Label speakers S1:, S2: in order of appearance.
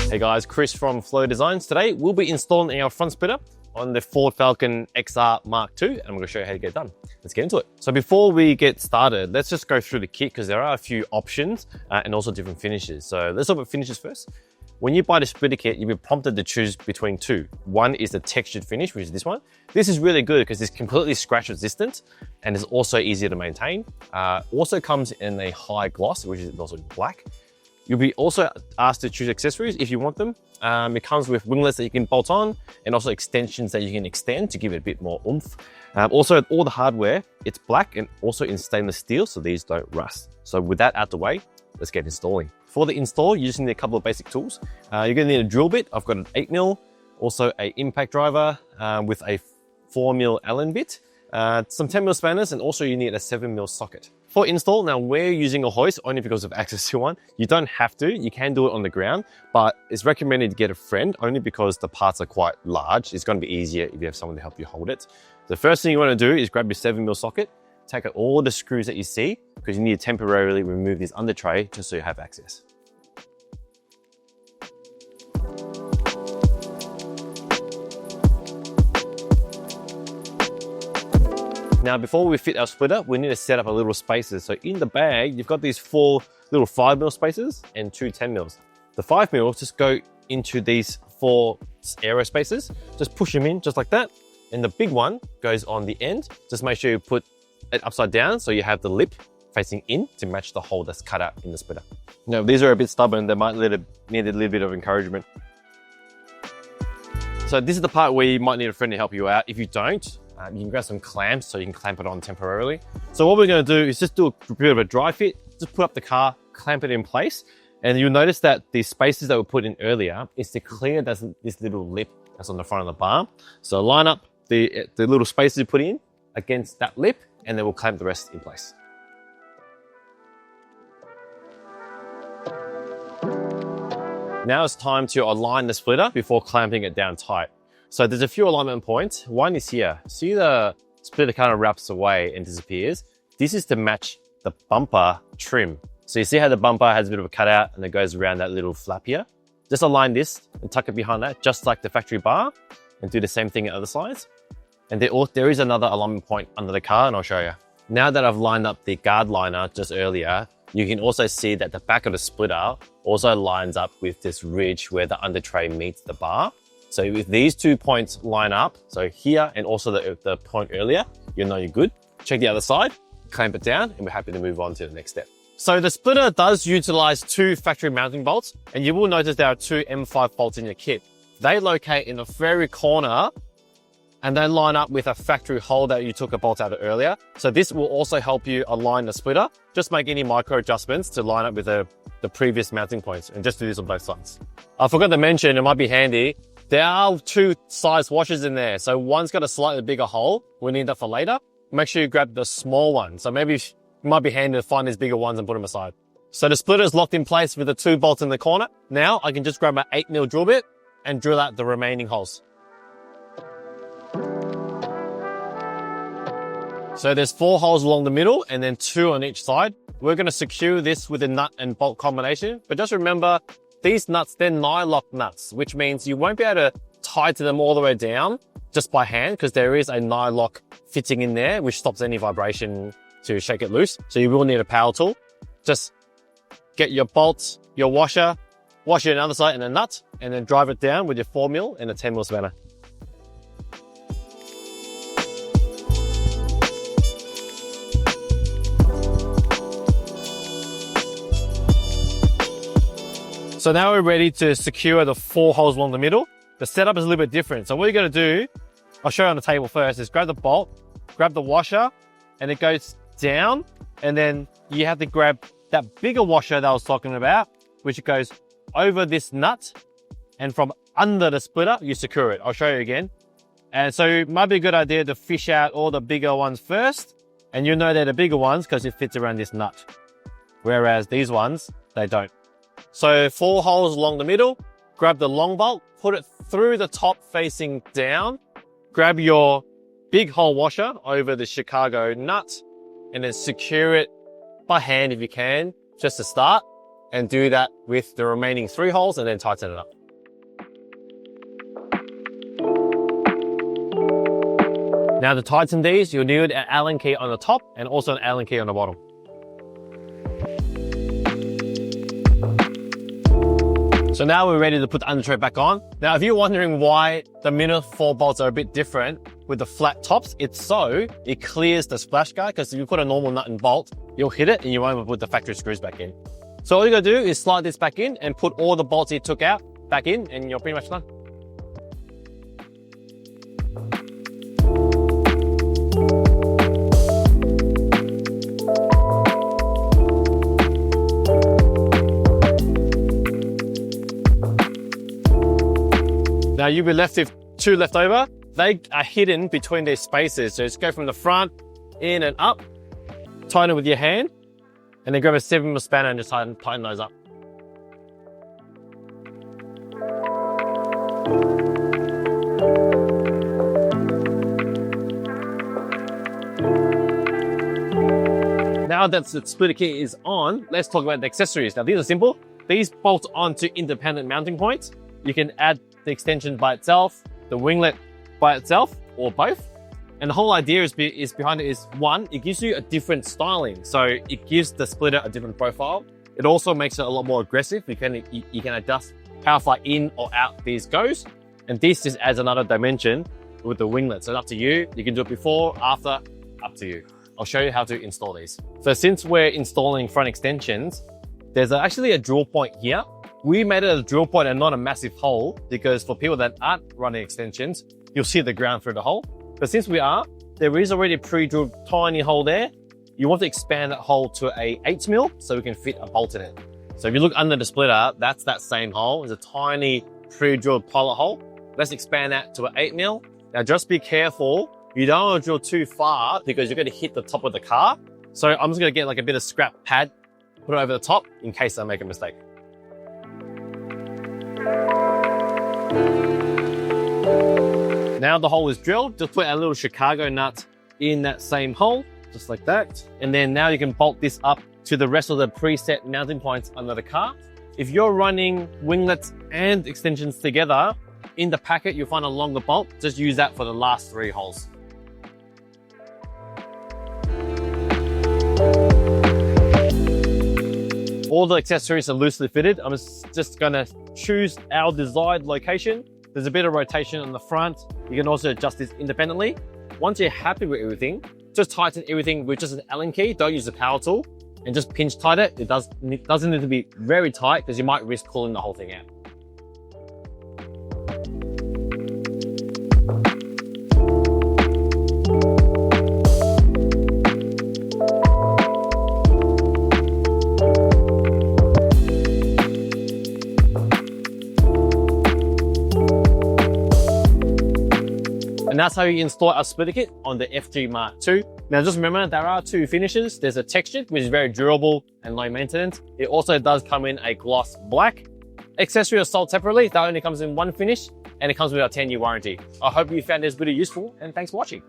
S1: Hey guys, Chris from Flow Designs. Today we'll be installing our front splitter on the Ford Falcon XR Mark II, and I'm going to show you how to get it done. Let's get into it. So before we get started, let's just go through the kit because there are a few options and also different finishes. So let's talk about finishes first. When you buy the splitter kit, you'll be prompted to choose between two. One is the textured finish, which is this one. This is really good because it's completely scratch resistant and is also easier to maintain. Also comes in a high gloss, which is also black. You'll be also asked to choose accessories if you want them. It comes with winglets that you can bolt on and also extensions that you can extend to give it a bit more oomph. Also, all the hardware, it's black and also in stainless steel, so these don't rust. So with that out the way, let's get installing. For the install, you just need a couple of basic tools. You're gonna need a drill bit. I've got an 8mm, also a impact driver with a 4mm Allen bit, some 10mm spanners, and also you need a 7mm socket. For install, now we're using a hoist only because of access to one. You don't have to, you can do it on the ground, but it's recommended to get a friend only because the parts are quite large. It's gonna be easier if you have someone to help you hold it. The first thing you wanna do is grab your 7mm socket, take out all the screws that you see because you need to temporarily remove this under tray just so you have access. Now, before we fit our splitter, we need to set up a little spacers. So in the bag, you've got these 4 little 5mm spacers and 2 10mm. The 5mm just go into these 4 aero spacers. Just push them in just like that. And the big one goes on the end. Just make sure you put it upside down so you have the lip facing in to match the hole that's cut out in the splitter. Now, these are a bit stubborn. They might need a little bit of encouragement. So this is the part where you might need a friend to help you out. If you don't, you can grab some clamps so you can clamp it on temporarily. So what we're going to do is just do a bit of a dry fit, just put up the car, clamp it in place. And you'll notice that the spacers that were put in earlier is to clear this little lip that's on the front of the bar. So line up the little spacers you put in against that lip, and then we'll clamp the rest in place. Now it's time to align the splitter before clamping it down tight. So there's a few alignment points. One is here. See the splitter kind of wraps away and disappears? This is to match the bumper trim. So you see how the bumper has a bit of a cutout and it goes around that little flap here? Just align this and tuck it behind that, just like the factory bar, and do the same thing at other sides. And there is another alignment point under the car, and I'll show you. Now that I've lined up the guard liner just earlier, you can also see that the back of the splitter also lines up with this ridge where the under tray meets the bar. So if these 2 points line up, so here and also the point earlier, you'll know you're good. Check the other side, clamp it down, and we're happy to move on to the next step. So the splitter does utilize 2 factory mounting bolts, and you will notice there are 2 M5 bolts in your kit. They locate in the very corner and then line up with a factory hole that you took a bolt out of earlier. So this will also help you align the splitter. Just make any micro adjustments to line up with the previous mounting points, and just do this on both sides. I forgot to mention, it might be handy, there are 2 size washers in there. So one's got a slightly bigger hole. We need that for later. Make sure you grab the small one. So maybe it might be handy to find these bigger ones and put them aside. So the splitter is locked in place with the 2 bolts in the corner. Now I can just grab my 8mm drill bit and drill out the remaining holes. So there's 4 holes along the middle and then 2 on each side. We're going to secure this with a nut and bolt combination, but just remember, these nuts, they're nylock nuts, which means you won't be able to tie to them all the way down just by hand because there is a nylock fitting in there which stops any vibration to shake it loose. So you will need a power tool. Just get your bolts, your washer, wash it on the other side and a nut, and then drive it down with your 4mm and a 10mm spanner. So now we're ready to secure the 4 holes along the middle. The setup is a little bit different. So what you're going to do, I'll show you on the table first, is grab the bolt, grab the washer, and it goes down. And then you have to grab that bigger washer that I was talking about, which goes over this nut. And from under the splitter, you secure it. I'll show you again. And so it might be a good idea to fish out all the bigger ones first. And you'll know they're the bigger ones because it fits around this nut. Whereas these ones, they don't. So 4 holes along the middle, grab the long bolt, put it through the top facing down, grab your big hole washer over the Chicago nut, and then secure it by hand if you can, just to start. and do that with the remaining 3 holes and then tighten it up. Now to tighten these, you'll need an Allen key on the top and also an Allen key on the bottom. So now we're ready to put the Undertray back on. Now, if you're wondering why the middle 4 bolts are a bit different with the flat tops, it's so it clears the splash guard, because if you put a normal nut and bolt, you'll hit it and you won't be able to put the factory screws back in. So all you gotta do is slide this back in and put all the bolts you took out back in and you're pretty much done. Now you'll be left with 2 left over. They are hidden between these spaces. So just go from the front, in and up, tighten it with your hand, and then grab a 7mm spanner and just tighten those up. Now that the splitter kit is on, let's talk about the accessories. Now these are simple. These bolt onto independent mounting points. You can add the extension by itself, the winglet by itself, or both. And the whole idea is behind it is, one, it gives you a different styling. So it gives the splitter a different profile. It also makes it a lot more aggressive. You can adjust how far in or out these goes. And this just adds another dimension with the winglet. So it's up to you. You can do it before, after, up to you. I'll show you how to install these. So since we're installing front extensions, there's actually a drill point here. We made it a drill point and not a massive hole, because for people that aren't running extensions, you'll see the ground through the hole. But since we are, there is already a pre-drilled tiny hole there. You want to expand that hole to a 8mm so we can fit a bolt in it. So if you look under the splitter, that's that same hole. It's a tiny pre-drilled pilot hole. Let's expand that to an 8mm. Now just be careful. You don't want to drill too far because you're going to hit the top of the car. So I'm just going to get like a bit of scrap pad, put it over the top in case I make a mistake. Now the hole is drilled, just put a little Chicago nut in that same hole, just like that. And then now you can bolt this up to the rest of the preset mounting points under the car. If you're running winglets and extensions together, in the packet you'll find a longer bolt. Just use that for the last 3 holes. All the accessories are loosely fitted. I'm just gonna choose our desired location. There's a bit of rotation on the front. You can also adjust this independently. Once you're happy with everything, just tighten everything with just an Allen key. Don't use the power tool, and just pinch tight it. It doesn't need to be very tight because you might risk cooling the whole thing out. And that's how you install a splitter kit on the FG Mark II. Now just remember, there are 2 finishes. There's a textured, which is very durable and low maintenance. It also does come in a gloss black. Accessory is sold separately. That only comes in 1 finish, and it comes with a 10-year warranty. I hope you found this video useful, and thanks for watching.